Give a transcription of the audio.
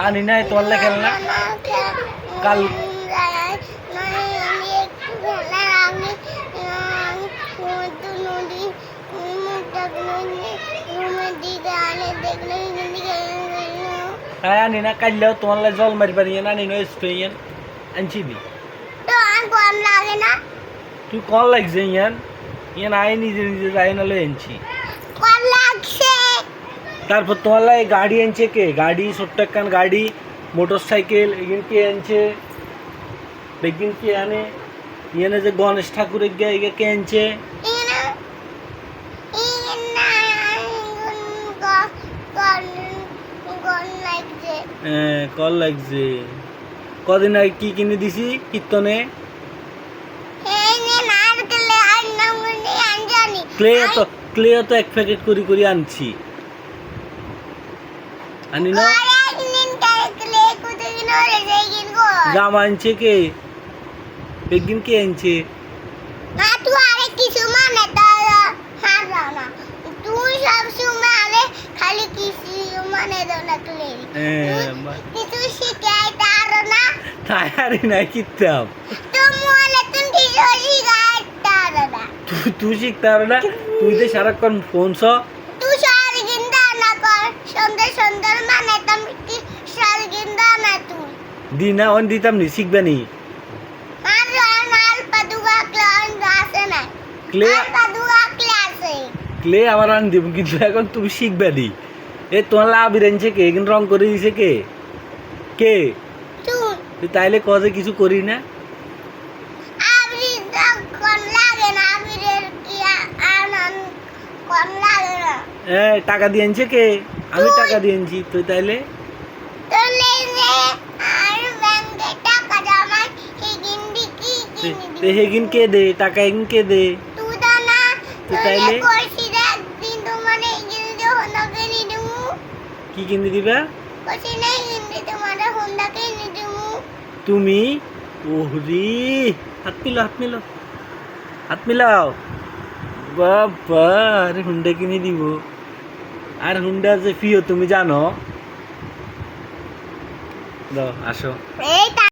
আনি নাই তোমার খেলনা কাল আনি না কাইলেও তোমার জল মারি পারি আনি নো স্প্রে আনছি দি তুই কল লাগছে ইয়ান আই নিজে নিজে যাই না লো আনছি তারপর তোমার লাগে গাড়ি আনছে কে গাড়ি ছোট্ট একখান গাড়ি মোটরসাইকেল এগিন কে আনছে বেগিন কে আনে ইয়ানে যে গণেশ ঠাকুরের গে এগে কে আনছে কল লাগছে কদিন আগে কি কিনে দিছি কীর্তনে ক্লে তো এক প্যাকেট করে আনছি আনি না জামা আনছে কে বেগিন কে আনছে নাই কিতাব তুই শিখতে পারো না তুই তো সারাক্ষণ ফোন দি না অন দিতাম নি শিখবে নি ক্লে আবার আন দিব কিন্তু এখন তুমি শিখবে নি এ তোমার লাভ আনছে কে কিন্তু রং করে দিছে কে কে তুই তাইলে কজে কিছু করি না টাকা দিয়ে আনছে কে আমি টাকা দিয়ে আনছি তুই তাইলে হেগিন কে দে টাকা হেগিন কে দে তুই তাইলে কি কিনে দিবা তুমি ওহরি হাত মিলাও বাবা আরে হুন্ডা কিনে দিব আর হুন্ডা যে প্রিয় তুমি জানো দাও আসো